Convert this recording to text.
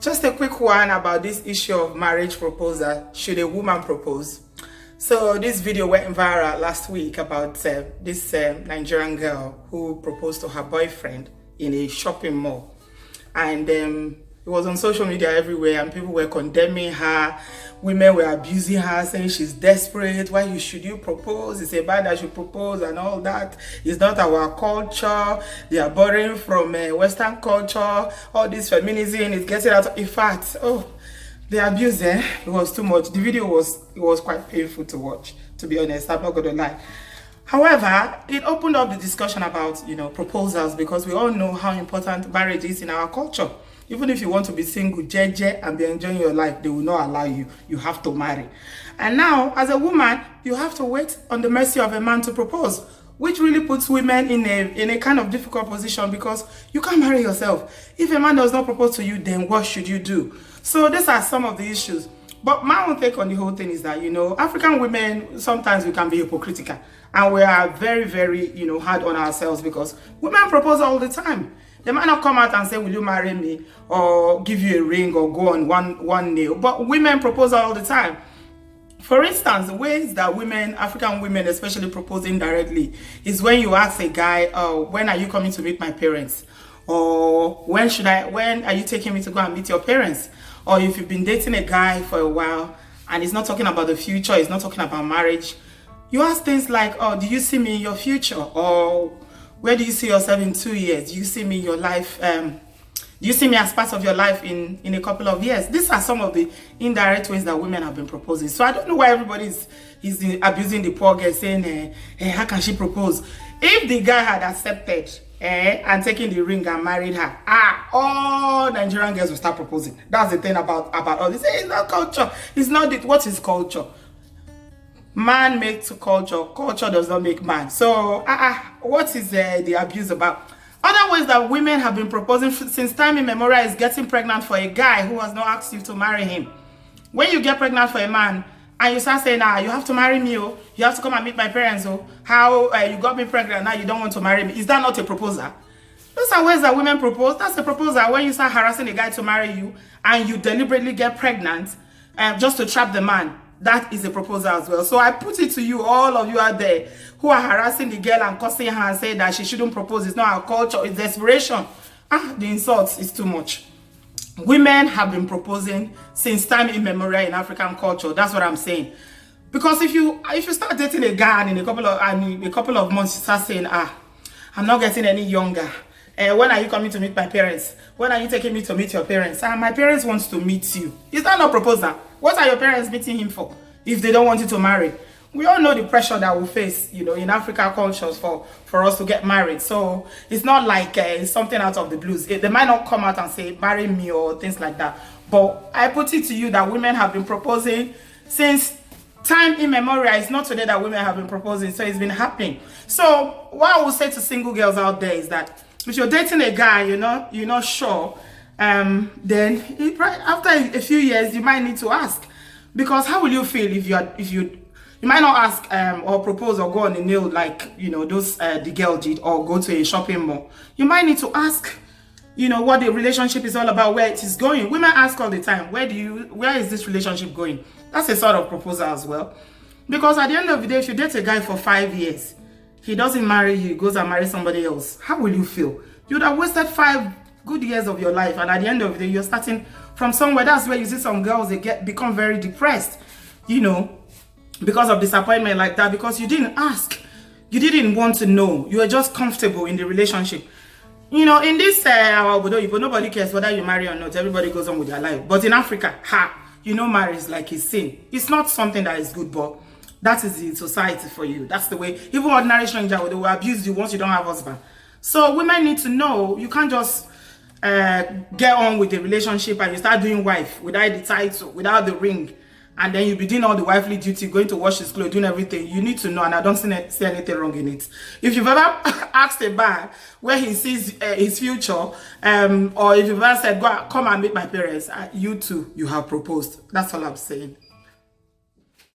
Just a quick one about this issue of marriage proposal. Should a woman propose? So this video went viral last week about this Nigerian girl who proposed to her boyfriend in a shopping mall. And it was on social media everywhere and people were condemning her. Women were abusing her, saying she's desperate. Why should you propose? It's a man that should propose and all that. It's not our culture. They are borrowing from Western culture. All this feminism is getting out. In fact, the abuse it was too much. The video was quite painful to watch, to be honest. I'm not going to lie. However, it opened up the discussion about, proposals, because we all know how important marriage is in our culture. Even if you want to be single, jeje, and be enjoying your life, they will not allow you. You have to marry. And now, as a woman, you have to wait on the mercy of a man to propose, which really puts women in a kind of difficult position, because you can't marry yourself. If a man does not propose to you, then what should you do? So these are some of the issues. But my own take on the whole thing is that, African women, sometimes we can be hypocritical. And we are very, very, hard on ourselves, because women propose all the time. They might not come out and say, will you marry me? Or give you a ring or go on one nail. But women propose all the time. For instance, the ways that women, African women especially, propose indirectly is when you ask a guy, when are you coming to meet my parents? Or when are you taking me to go and meet your parents? Or if you've been dating a guy for a while and he's not talking about the future, he's not talking about marriage, you ask things like, do you see me in your future? Or where do you see yourself in 2 years? Do you see me in your life? Do you see me as part of your life in a couple of years? These are some of the indirect ways that women have been proposing. So I don't know why everybody is abusing the poor girl, saying, how can she propose? If the guy had accepted and taken the ring and married her, all Nigerian girls will start proposing. That's the thing about all this. It's not culture. It's not what is culture. Man makes culture. Culture does not make man. So, what is the abuse about? Other ways that women have been proposing since time immemorial is getting pregnant for a guy who has not asked you to marry him. When you get pregnant for a man and you start saying, you have to marry me, you have to come and meet my parents, how you got me pregnant, now you don't want to marry me. Is that not a proposal? Those are ways that women propose. That's a proposal. When you start harassing a guy to marry you and you deliberately get pregnant just to trap the man, that is a proposal as well. So I put it to you, all of you out there who are harassing the girl and cursing her and saying that she shouldn't propose. It's not our culture, it's desperation. The insults is too much. Women have been proposing since time immemorial in African culture. That's what I'm saying. Because if you start dating a guy and in a couple of months you start saying, I'm not getting any younger. When are you coming to meet my parents? When are you taking me to meet your parents? My parents want to meet you. Is that not a proposal? What are your parents meeting him for if they don't want you to marry? We all know the pressure that we face, in African cultures for us to get married. So it's not like it's something out of the blues. They might not come out and say, marry me or things like that. But I put it to you that women have been proposing since time immemorial. It's not today that women have been proposing. So it's been happening. So what I will say to single girls out there is that if you're dating a guy, you're not sure, then after a few years, you might need to ask. Because how will you feel if you might not ask or propose or go on a nail like, those the girl did, or go to a shopping mall. You might need to ask, what the relationship is all about, where it is going. Women ask all the time, where is this relationship going? That's a sort of proposal as well. Because at the end of the day, if you date a guy for 5 years, he doesn't marry you, he goes and marries somebody else, how will you feel? You would have wasted 5 good years of your life, and at the end of the day, you're starting from somewhere. That's where you see some girls, they become very depressed, because of disappointment like that, because you didn't ask. You didn't want to know. You were just comfortable in the relationship. In this nobody cares whether you marry or not. Everybody goes on with their life. But in Africa, marriage is like a sin. It's not something that is good, but that is the society for you. That's the way. Even ordinary stranger, they will abuse you once you don't have a husband. So women need to know, you can't just get on with the relationship and you start doing wife without the title, without the ring, and then you be doing all the wifely duty, going to wash his clothes, doing everything. You need to know, and I don't see anything wrong in it. If you've ever asked a man where he sees his future, or if you've ever said, come and meet my parents, you too, you have proposed. That's all I'm saying.